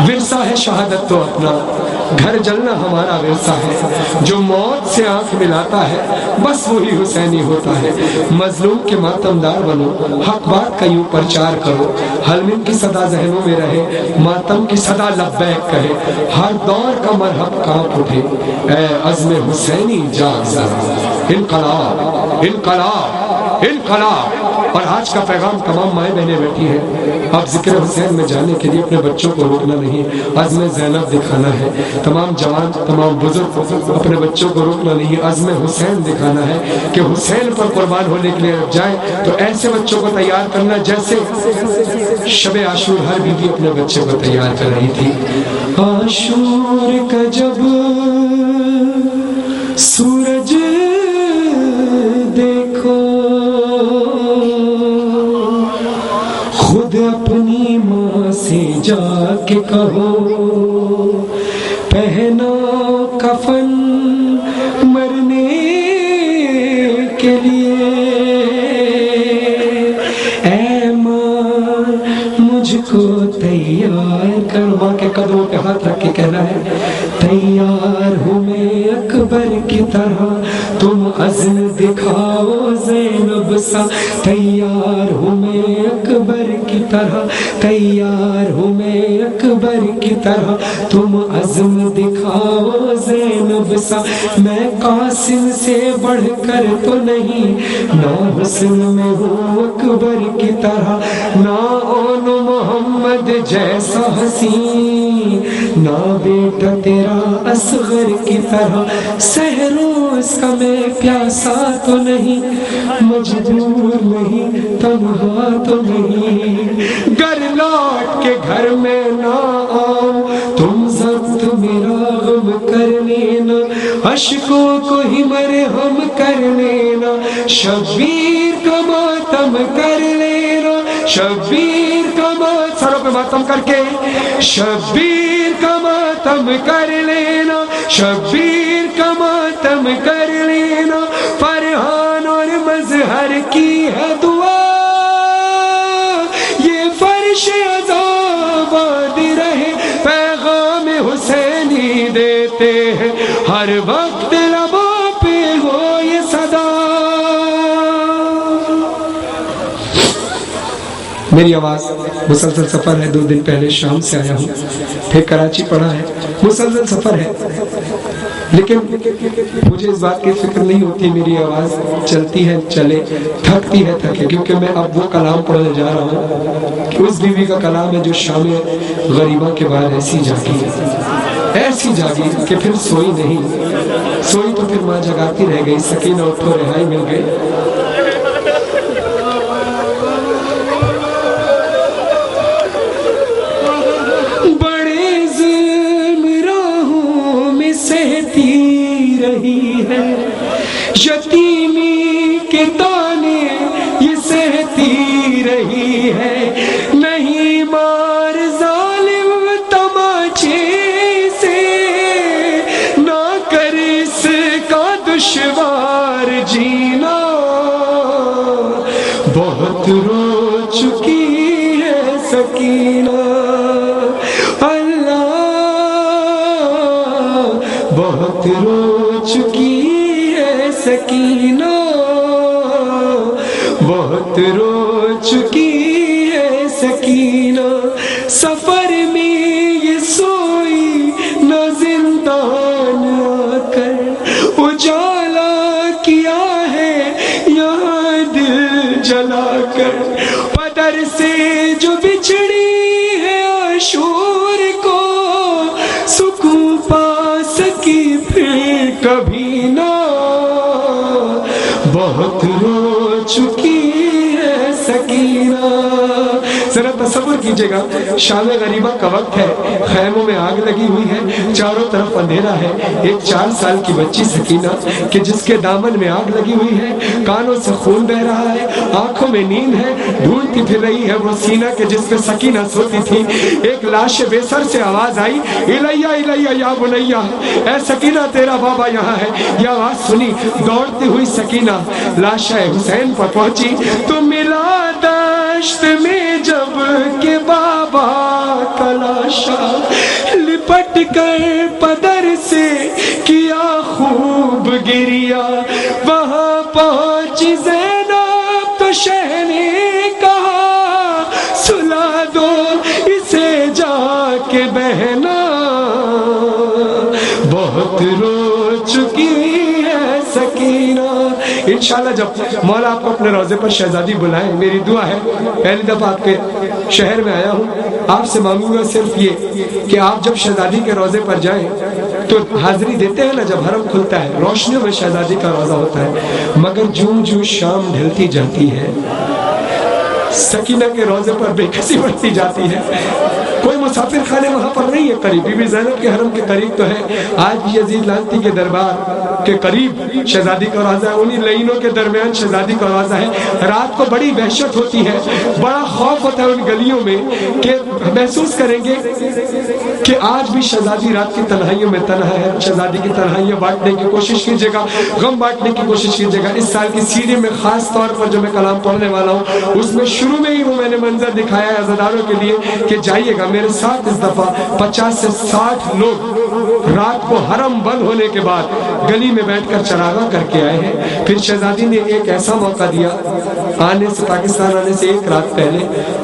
ورثہ ہے شہادت تو اپنا، گھر جلنا ہمارا ورثہ ہے، جو موت سے آنکھ ملاتا ہے بس وہی حسینی ہوتا ہے۔ مظلوم کے ماتمدار بنو، حق بات کا یوں پرچار کرو، حلم کی صدا ذہنوں میں رہے، ماتم کی صدا لبیک کہے، ہر دور کا مرحب کانپ اٹھے، اے عزم حسینی جاگ ذرا، انقلاب انقلاب انقلاب۔ اور آج کا پیغام تمام مائیں بہنیں بیٹھی ہیں، اب ذکر حسین میں جانے کے لیے اپنے بچوں کو روکنا نہیں، عزم زینب دکھانا ہے۔ تمام جوان، تمام بزرگ اپنے بچوں کو روکنا نہیں، عزم حسین دکھانا ہے کہ حسین پر قربان ہونے کے لیے جائیں تو ایسے بچوں کو تیار کرنا جیسے شب عاشور ہر بیوی اپنے بچے کو تیار کر رہی تھی۔ عاشور کا جب سورج دیکھو خود اپنی ماں سے جا کے کہو، پہنا کفن مرنے کے لیے، اے ماں مجھ کو تیار کر۔ ماں کے قدموں پہ ہاتھ رکھ کے کہنا ہے، تیار ہوں میں اکبر کی طرح، تم عزم دکھاؤ زینب سا، تیار ہوں میں اکبر کی طرح، تیار ہوں میں اکبر کی طرح، تم عزم دکھاؤ زینب سا، میں قاسم سے بڑھ کر تو نہیں، نہ حسن میں ہوں اکبر کی طرح، نہ اون محمد جیسا حسین، نہ بیٹا تیرا اصغر کی طرح، سہروز کا میں پیاسا تو نہیں، مجبور نہیں، تنہا تو نہیں، گر لوٹ کے گھر میں نہ آؤ، تم ضبط میرا غم کر لینا، اشکوں کو ہی مرہم کر لینا، شبیر کا ماتم کر لینا، شبیر کا ماتم، سروں پہ ماتم کر کے، شبیر کا ماتم کر لینا، شبیر کا ماتم کر لینا، فرحان اور مظہر کی ہے دعا، یہ فرش عذاباد رہے، پیغام حسینی دیتے ہیں، ہر وقت لبوں پہ ہو یہ صدا۔ میری آواز مسلسل سفر ہے، 2 دن پہلے شام سے آیا ہوں، پھر کراچی پڑھا ہے، مسلسل سفر ہے، لیکن مجھے اس بات کی فکر نہیں ہوتی، میری آواز چلتی ہے چلے، تھکتی ہے تھکے، کیونکہ میں اب وہ کلام پڑھنے جا رہا ہوں کہ اس بیوی کا کلام ہے جو شام غریبہ کے بعد ایسی جاگی کہ پھر سوئی نہیں، سوئی تو پھر ماں جگاتی رہ گئی، سکینہ اٹھو رہائی مل گئی۔ رہی ہے یتیمی کے تانے یہ سہتی رہی ہے، نہیں مار ظالم تماچے سے، نہ کر اس کا دشوار جینا، بہت رو چکی ہے سکینہ، اللہ بہت رو چکی ہے سکینہ، بہت رو چکی ہے سکینہ، سفر میں یہ سوئی نہ زندان آ کر، اجالا کیا ہے یہاں دل جلا کر، بدر سے جو بچھڑی ہے عاشور کو، سکون پا سکی پھر کبھی نہ، بہت رو چکی ہے سکینہ۔ ذرا تصور کیجئے گا، شام غریبہ کا وقت ہے، خیموں میں آگ لگی ہوئی ہے، چاروں طرف اندھیرا ہے، ایک 4 سال کی بچی سکینہ کہ جس کے دامن میں آگ لگی ہوئی ہے، کانوں سے خون بہ رہا ہے، آنکھوں میں نیند ہے، ڈھونڈتی پھر رہی ہے وہ سینہ کہ جس پہ سکینہ سوتی تھی۔ ایک لاش بے سر سے آواز آئی، الیہ الیہ یا بنیہ، اے سکینہ تیرا بابا یہاں ہے۔ یہ آواز سنی، دوڑتی ہوئی سکینہ لاش حسین پر پہنچی، تو ملا دشت میں جب کہ بابا کا لاش تماشا لپٹ کر پدر سے کیا خوب گریا وہاں پہنچی زینب تو شہ نے کہا سلا دو اسے جا کے بہنا بہت رو چکی ہے سکینہ. انشاءاللہ جب مولا آپ کو اپنے روضے پر شہزادی بلائیں میری دعا ہے پہلی دفعہ آپ کے شہر میں آیا ہوں آپ سے مانگوں گا صرف یہ کہ آپ جب شہزادی کے روضے پر جائیں تو حاضری دیتے ہیں نا جب حرم کھلتا ہے روشنیوں میں شہزادی کا روضہ ہوتا ہے مگر جوں جوں شام ڈھلتی جاتی ہے سکینہ کے روضے پر بے کسی بڑھتی جاتی ہے. کوئی مسافر خانے وہاں پر نہیں ہے قریب بی بی زینب کے حرم کے قریب تو ہے آج بھی یزید لعنتی کے دربار کے قریب شہزادی کا روضہ ہے انہی لائنوں کے درمیان شہزادی کا روضہ ہے. رات کو بڑی وحشت ہوتی ہے بڑا خوف ہوتا ہے ان گلیوں میں کہ محسوس کریں گے کہ آج بھی شہزادی رات کی تنہائیوں میں تنہا ہے. شہزادی کی تنہائیاں بانٹنے کی کوشش کیجیے گا غم بانٹنے کی کوشش کیجیے گا. اس سال کی سیڑھی میں خاص طور پر جو میں کلام پڑھنے والا ہوں اس میں شروع میں ہی وہ میں نے منظر دکھایا ہے عزاداروں کے لیے کہ جائیے گا میرے ساتھ اس دفعہ 50 سے 60 لوگ رات کو حرم بند ہونے کے بعد گلی میں بیٹھ کر چراغاں کر کے آئے ہیں. پھر شہزادی نے ایک ایسا موقع دیا آنے سے پاکستان آنے سے ایک رات پہلے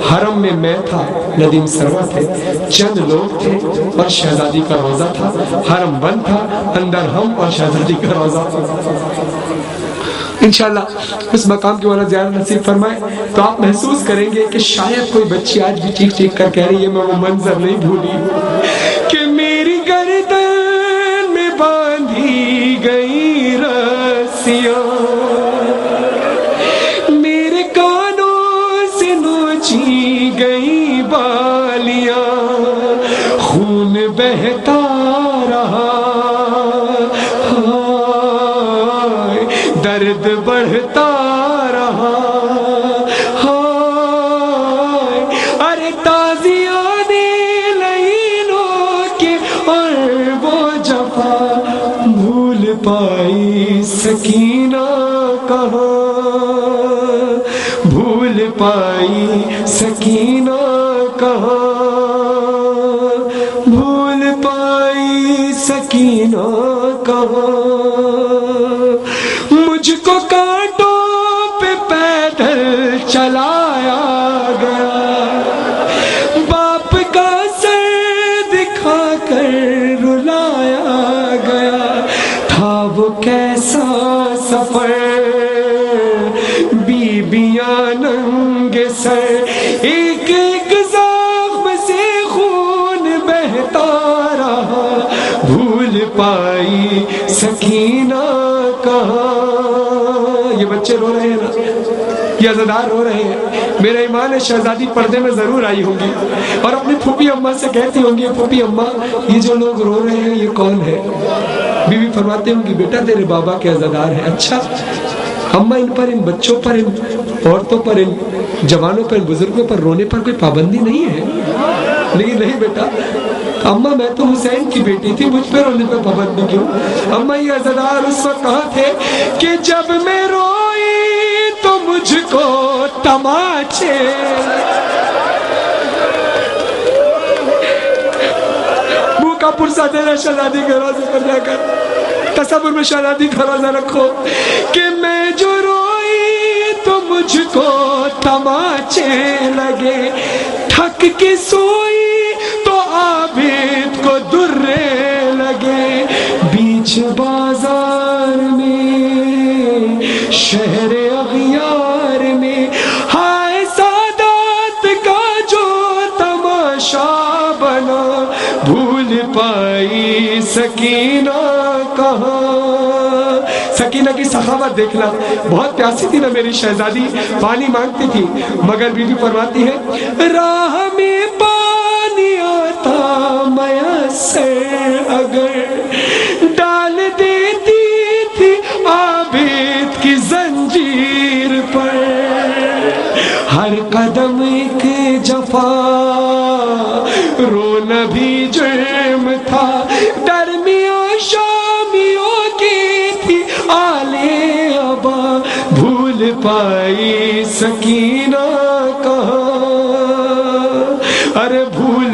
حرم میں تھا ندیم سرور تھے چند لوگ تھے اور شہزادی کا روضہ تھا حرم بند تھا اندر ہم اور شہزادی کا روضہ تھا. انشاءاللہ اس مقام کی والا زیارت نصیب فرمائے تو آپ محسوس کریں گے کہ شاید کوئی بچی آج بھی چیخ چیخ کر کہہ رہی ہے میں وہ منظر نہیں بھولی کہ میری گردن میں باندھی گئی رسیاں میرے کانوں سے نوچی گئی بالیاں خون بہتا رہا درد بڑھتا رہا ارے تازیاں لائنوں کے اور وہ جفا بھول پائی سکینہ کہاں بھول پائی سکینہ کہاں بھول پائی سکینہ کہاں مجھ کو کانٹوں پہ پیدل چلایا گیا باپ کا سر دکھا کر رلایا گیا تھا وہ کیسا سفر بیبیاں ننگے سر ایک ایک زخم سے خون بہتا رہا بھول پائی سکینہ کہاں. یہ بچے رو رہے ہیں نا یہ عزادار رو رہے ہیں میرا ایمان ہے شہزادی پردے میں ضرور آئی ہوں گی اور اپنی پھوپھی اماں سے کہتی ہوں گی پھوپھی اماں یہ جو لوگ رو رہے ہیں یہ کون ہے بی بی فرماتے ہوں گی بیٹا تیرے بابا کے عزادار ہیں. اچھا اماں ان پر ان بچوں پر ان عورتوں پر ان جوانوں پر ان بزرگوں پر رونے پر کوئی پابندی نہیں ہے لیکن نہیں بیٹا اماں میں تو حسین کی بیٹی تھی مجھ پہ رونے پہ پابندی کیوں. اماں یہ عزادار اس وقت کہاں تھے کہ جب میں روئی تو مجھ کو تماچے منہ کا پرسا دینا شہزادی کے روزے پر جا کر تصور میں شہزادی کا روزہ رکھو کہ میں جو روئی تو مجھ کو تماچے لگے تھک کے سوئی تو عابد کو درے لگے بیچ بازار میں شہر اغیار میں ہائے سادات کا جو تماشا بنا بھول پائی سکینہ کہاں. سکینہ کی سخاوت دیکھنا بہت پیاسی تھی نا میری شہزادی پانی مانگتی تھی مگر بی بی فرماتی ہے راہ میں پانی آتا میسر اگر ڈال دیتی تھی عابد کی زنجیر پر ہر قدم ایک جفا رونا بھی جرم تھا درمیان شامیوں کی تھی آلے ابا بھول پائی سکینہ کہاں ارے بھول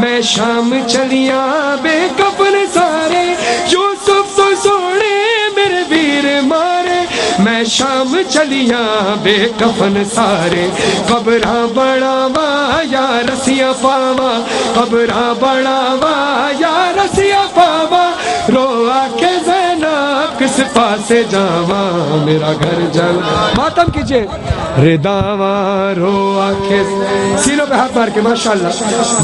میں شام چلیاں بے کفن سارے یوسف تو سونے میرے ویر مارے میں شام چلیاں بے کفن سارے قبراں بڑھاوا یا رسیاں پاوا قبراں بڑھاوا یا رسیاں پاوا رو آ کے زینب کس پاسے جاواں میرا گھر جل ماتم کیجئے رداواں رو آ کے سینوں پہ ہاتھ مار کے ماشاءاللہ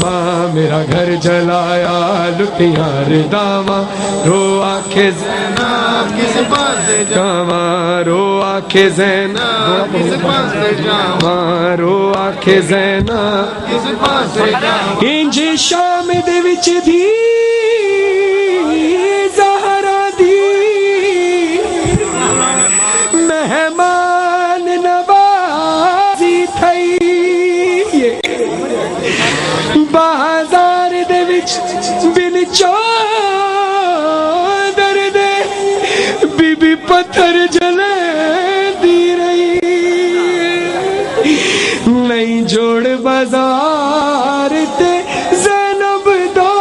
ماں میرا گھر جلایا لٹیاں رداواں رو آ کے زینب کس پاسے جاواں رو آ کے زینب کس پاسے جاواں رو آ کے زینب کس پاسے جاواں انج شام دے وچ دی زہرا دی مہمان نوازی تھئی بازار دے وچ بن چادر دے بی بی پتھر جلے دی رہی نہیں جوڑ بازار تے زینب دا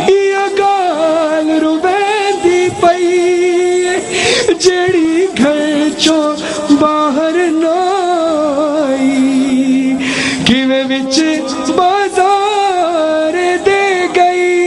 یا گال روین دی پئی جیڑی گھر چوں باہر نہ آئی کیویں وچ بازار دے گئی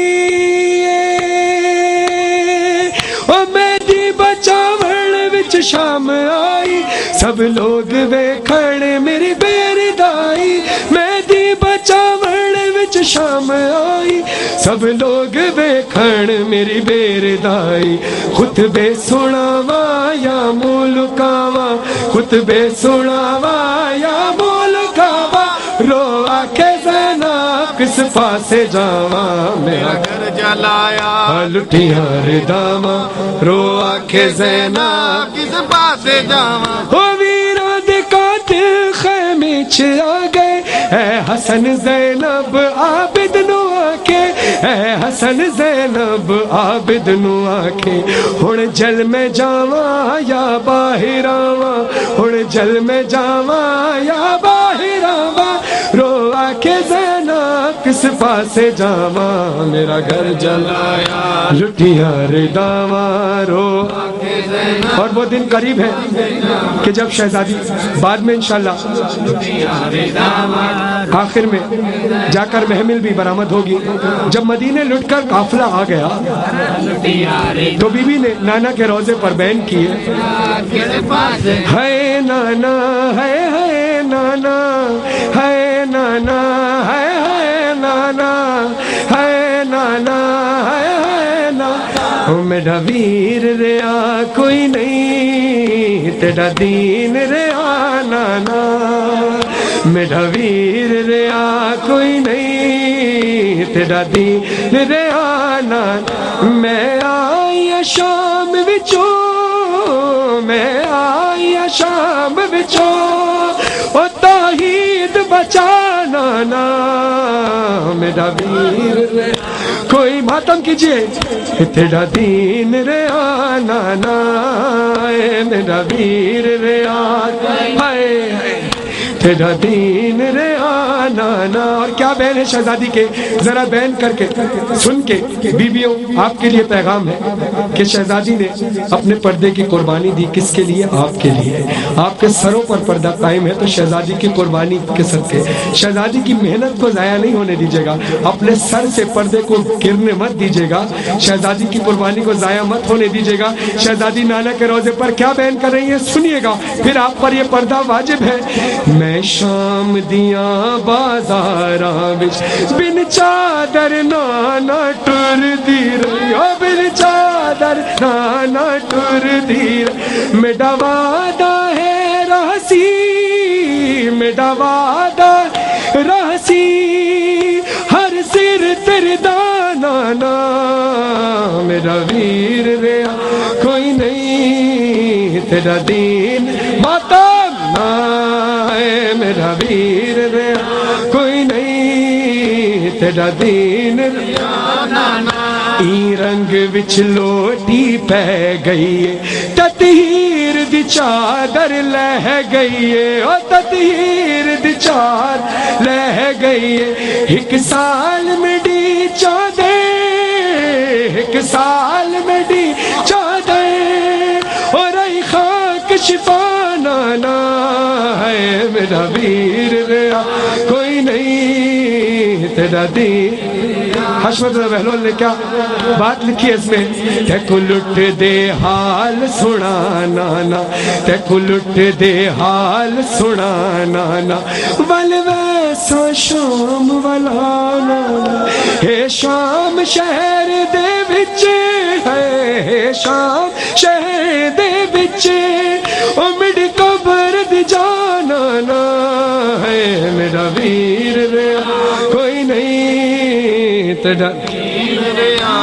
او مہندی بچاون وچ شام آئی سب لوگ ویکھن میری بیردائی مہندی بچاون وچ شام آئی سب لوگ ویکھن میری بیردائی خطبے سناواں یا ملکاواں خطبے سناواں یا ملکاواں رو آ کے زینب کس پاسے جاواں میرا گھر جلایا لٹیاں رداواں رو آ کے زینب کس پاسے جاواں او ویراں دے قاتل خیمے چ آ گئے اے حسن زینب عابد نو آکے اے حسن زینب عابد نو آکے ہن جل میں جاواں یا باہر آواں ہن جل میں جاواں یا باہر آواں رو آ کے زینب کس پاسے جاواں میرا گھر جلایا لٹیاں رداواں رو آ کے زینب اور وہ دن قریب ہے کہ جب شہزادی بعد میں انشاءاللہ آخر میں جا کر محمل بھی برآمد ہوگی جب مدینے لٹ کر قافلہ آ گیا تو بی بی نے نانا کے روزے پر بین کیے ہے نانا ہے نانا ہے نانا ہے نانا ہے نانا ہے نانا میرا ویر ریا کوئی نہیں تیرا دین ریا نانا میرا ویر ریا کوئی نہیں تیرا دین ریا نانا میں آئی شام وچوں میں آئی شام وچوں او توحید بچانا نا میرا ویر ریا کوئی ماتم کیجئے تیرا دین ریا نانا میرا ویر ریا ہائے تیرا دین ریا نانا اور کیا بین ہے شہزادی کے ذرا بین کر کے سن کے بیویوں آپ کے لیے پیغام ہے کہ شہزادی نے اپنے پردے کی قربانی دی کس کے لیے آپ کے لیے آپ کے سروں پر پردہ قائم ہے تو شہزادی کی قربانی کے صدقے شہزادی کی محنت کو ضائع نہیں ہونے دیجیے گا اپنے سر سے پردے کو گرنے مت دیجیے گا شہزادی کی قربانی کو ضائع مت ہونے دیجیے گا شہزادی نانا کے روزے پر کیا بیان کر رہی ہے سنیے گا پھر آپ پر یہ پردہ واجب ہے میں شام دیاں بازاراں وچ بن چادر نانا ٹر دی رہی او بن چادر نانا ٹر دی میرا وعدہ ہے رہسی میرا وعدہ رہسی ہر سر تردانا میرا ویر ریا کوئی نہیں تیرا دین ماتم نائے میرا ویر ریا کوئی نہیں تیرا دین ای رنگ وچ لوٹی پہ گئی تطہیر دی چادر لہ گئی ہے، او تطہیر دی چادر لہ گئی ہے، ایک سال میں ڈی چادر، ایک سال میں ڈی چادر، اور ای خاک شفا نانا ہے میرا ویر ریا کوئی نہیں تیرا دین۔ حشمت اللہ بہلول نے کیا بات لکھی ہے اس میں، تے کو لٹ دے حال سنا نانا، تے کو لٹ دے حال سنا نانا، ول ویسا شام والا نانا، اے شام شہر دے وچ ہے، شام شہر دے وچ او میری قبر دی جانا نا ہے میرا ویر ریا کوئی نہیں تیرا۔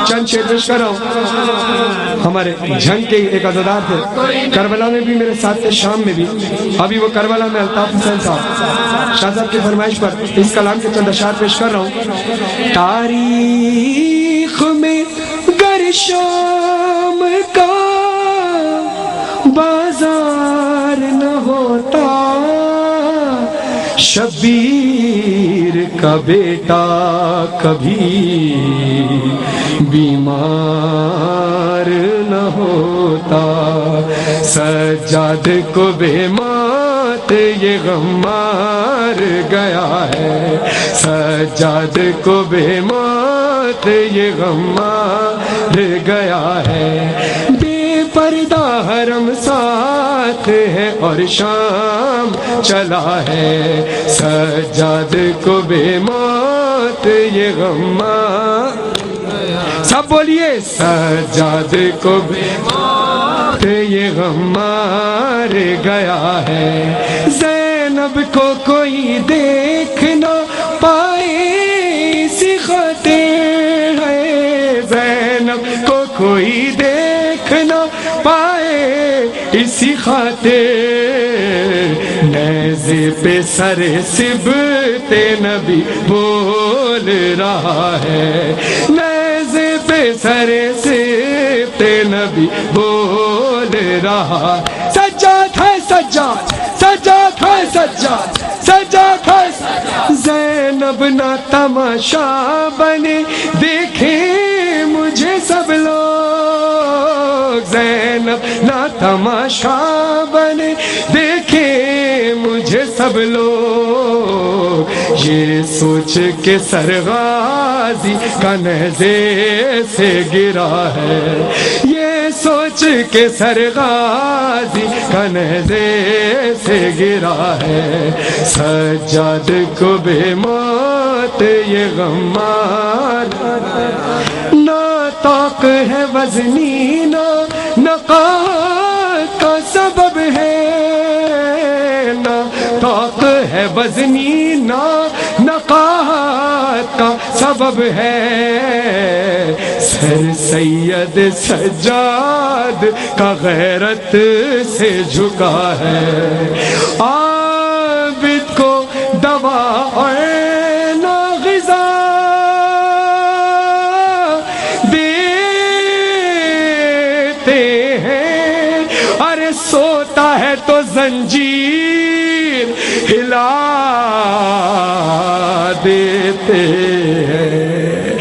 چند شعر پیش کر رہا ہوں ہمارے جنگ کے ایک عزادار تھے، کربلا میں بھی میرے ساتھ تھے، شام میں بھی، ابھی وہ کربلا میں الطاف حسین صاحب شاہ صاحب کی فرمائش پر اس کلام کے چند اشعار پیش کر رہا ہوں۔ تاریخ میں گر شام کا بازار نہ ہوتا، شبیر کا بیٹا کبھی بیمار نہ ہوتا، سجاد کو بے مات یہ غم مار گیا ہے، سجاد کو بے مات یہ غم مار گیا ہے، بے پردہ حرم ساتھ ہے اور شام چلا ہے، سجاد کو بے موت یہ غم مار، سب بولیے سجاد کو بے موت یہ غم مار گیا ہے، زینب کو کوئی دیکھ نہ پائے اسی خاطر ہے، زینب کو کوئی دیکھ نہ پائے اسی خاطر، نیزے پہ سر سبت نبی بول رہا ہے، نیزے پہ سر سبت نبی بول رہا، سجاد ہے سجاد، سجاد ہے سجاد، سجاد ہے سجاد، زینب نہ تماشا بنے دیکھیں مجھے سب لوگ، زینب نہ تماشا بنے دیکھیں مجھے سب لوگ، یہ سوچ کے سر غازی کا نیزے سے گرا ہے، یہ سوچ کے سر غازی کا نیزے سے گرا ہے، سجاد کو بے موت یہ غم مار، نہ طاق ہے وزنی نہ نقاہت کا سبب ہے، نہ طاق ہے وزنی نہ نقاہت کا سبب ہے، سر سید سجاد کا غیرت سے جھکا ہے، عابد کو دوا اور سوتا ہے تو زنجیر ہلا دیتے ہیں،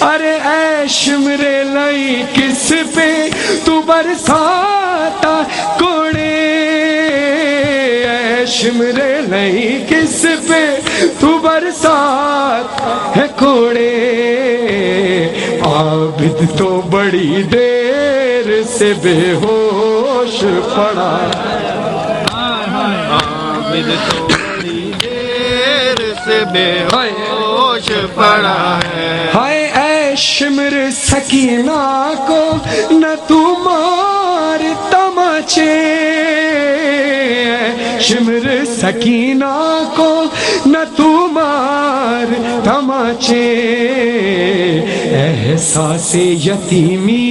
ارے اے شمرے لئی کس پہ تو برساتا کوڑے، اے شمرے لئی کس پہ تو برساتا ہے کوڑے، عابد تو بڑی دیر سے بے ہوش پڑا، عابد تو بڑی دیر سے بے ہوش پڑا ہے، ہائے اے شمر سکینہ کو نہ تو مار تماچے، شمر سکینہ کو نہ تو مار تماچے، احساس یتیمی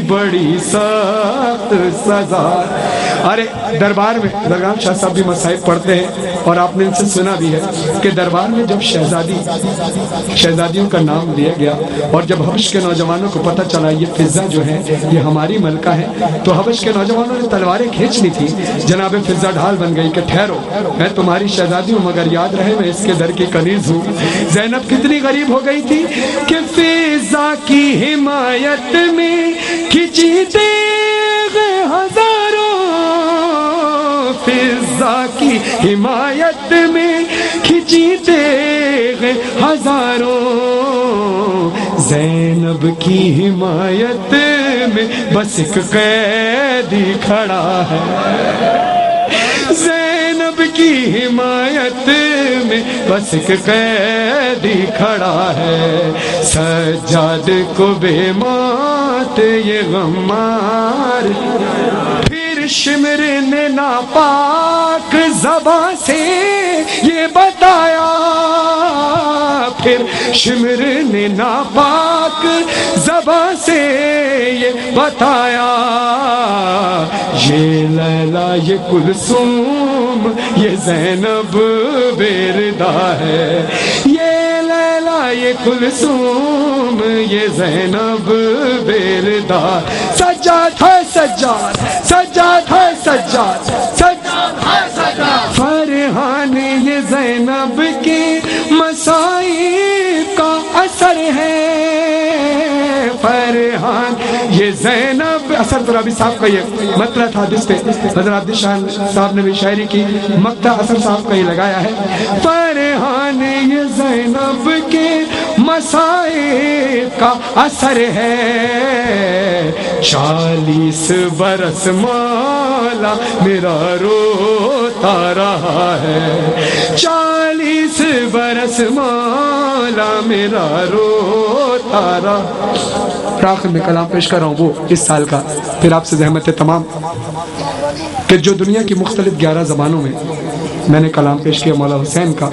بڑی سخت سزا، ارے دربار میں درگاہ شاہ صاحب بھی مصائب پڑھتے ہیں اور آپ نے ان سے سنا بھی ہے کہ دربار میں جب شہزادیوں کا نام لیا گیا اور جب حبش کے نوجوانوں کو پتہ چلا یہ فضہ جو ہے یہ ہماری ملکہ ہے، تو حبش کے نوجوانوں نے تلواریں کھینچنی تھی. جناب فضہ ڈھال بن گئی کہ ٹھہرو، میں تمہاری شہزادی ہوں مگر یاد رہے میں اس کے در کی کنیز ہوں. زینب کتنی غریب ہو گئی تھی کہ فضہ کی حمایت میں کھینچتے گئے ہزاروں، فضہ کی حمایت میں کھینچتے گئے ہزاروں، زینب کی حمایت میں بس ایک قیدی کھڑا ہے. زینب کی حمایت میں بس ایک قیدی کھڑا ہے. سجاد کو بے موت یہ غمار، پھر شمر نے ناپاک زباں سے یہ بتایا، پھر شمر نے ناپاک زباں سے یہ بتایا، یہ لیلا یہ کلثوم یہ زینب بیردا ہے. یہ لیلا یہ کلثوم یہ زینب بیردا. سجاد ہے سجاد، سجاد ہے سجاد، سجاد ہے سجاد. فرحان یہ زینب کے مصائب کا اثر ہے. فرحان یہ زینب اثر تو رابی صاحب کا یہ مطلع تھا جس پہ حضرت عبد الشان صاحب نے بھی شاعری کی، مقطع اثر صاحب کا یہ لگایا ہے. فرحان یہ زینب کے مصائب کا اثر ہے. 40 برس مولا میرا روتا رہا ہے. 40 برس مولا میرا روتا رہا. آخر میں کلام پیش کر رہا ہوں وہ اس سال کا، پھر آپ سے زحمت تمام کہ جو دنیا کی مختلف 11 زبانوں میں نے کلام پیش کیا مولا حسین کا،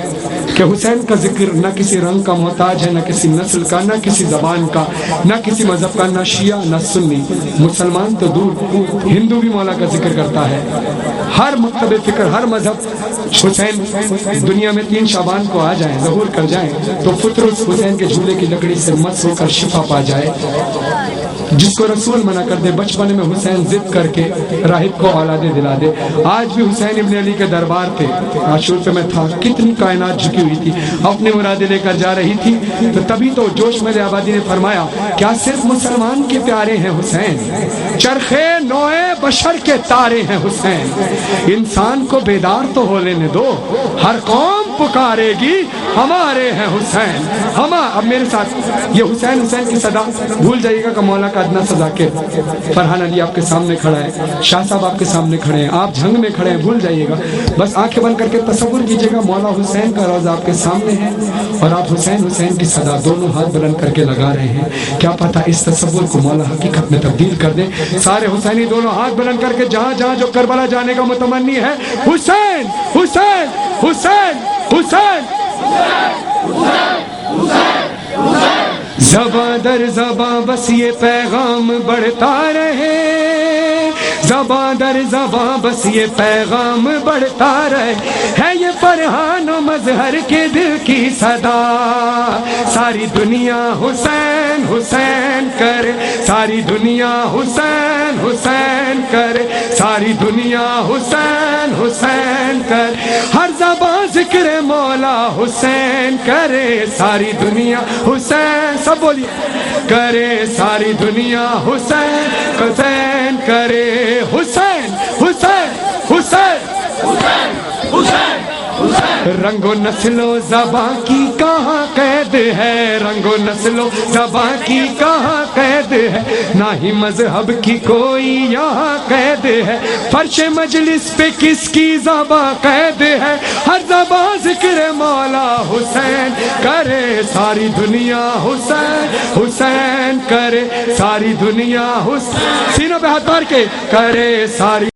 کہ حسین کا ذکر نہ کسی رنگ کا محتاج ہے، نہ کسی نسل کا، نہ کسی زبان کا، نہ کسی مذہب کا، نہ شیعہ نہ سنی. مسلمان تو دور، ہندو بھی مولا کا ذکر کرتا ہے. ہر مکتب فکر، ہر مذہب حسین دنیا میں 3 شعبان کو آ جائیں، ظہور کر جائیں تو فطر اس حسین کے جھولے کی لکڑی سے مس ہو کر شفا پا جائے. جس کو رسول منع کر دے، بچپن میں حسین ضد کر کے راہب کو اولادیں دلا دے. آج بھی حسین ابن علی کے دربار پہ عاشور پہ میں تھا، کتنی کائنات جھکی ہوئی تھی، اپنی مرادیں لے کر جا رہی تھی. تو تبھی تو جوش مل آبادی نے فرمایا کیا صرف مسلمان کے پیارے ہیں حسین، چرخے نوع بشر کے تارے ہیں حسین. انسان کو بیدار تو ہو لینے دو، ہر قوم پکارے گی ہمارے ہیں حسین. اب میرے ساتھ یہ حسین حسین کی صدا بھول جائیے گا کہ مولا کا ادنا سزا کے. فرحان علی آپ کے سامنے کھڑا ہے، شاہ صاحب آپ کے سامنے کھڑے ہیں، آپ جھنگ میں کھڑے ہیں، بھول جائیے گا. بس آنکھیں بند کر کے تصور کیجیے گا مولا حسین کا روضہ آپ کے سامنے ہے اور آپ حسین حسین کی صدا دونوں ہاتھ بلند کر کے لگا رہے ہیں. کیا پتہ اس تصور کو مولا حقیقت میں تبدیل کر دے. سارے حسینی دونوں ہاتھ بلند کر کے جہاں جہاں جو کربلا جانے کا متمنی ہے، حسین حسین حسین حسین زباں در زباں بس یہ پیغام بڑھتا رہے، زباں در زباں بس یہ پیغام بڑھتا رہے. ہے یہ فرحان و مظہر کے دل کی صدا، ساری دنیا حسین حسین کرے، ساری دنیا حسین حسین کرے، ساری دنیا حسین حسین کرے. ہر زبان ذکر مولا حسین کرے، ساری دنیا حسین، سب بولیے، کرے ساری دنیا حسین حسین کرے. حسین حسین حسین حسین حسین رنگ و نسل و زباں کی کہاں قید ہے، رنگ و نسل و زباں کی کہاں قید ہے، نہ ہی مذہب کی کوئی یہاں قید ہے. فرش مجلس پہ کس کی زباں قید ہے، ہر زباں ذکر مولا حسین کرے، ساری دنیا حسین حسین کرے، ساری دنیا حسین. سینوں پہ ہاتھ مار کے کرے ساری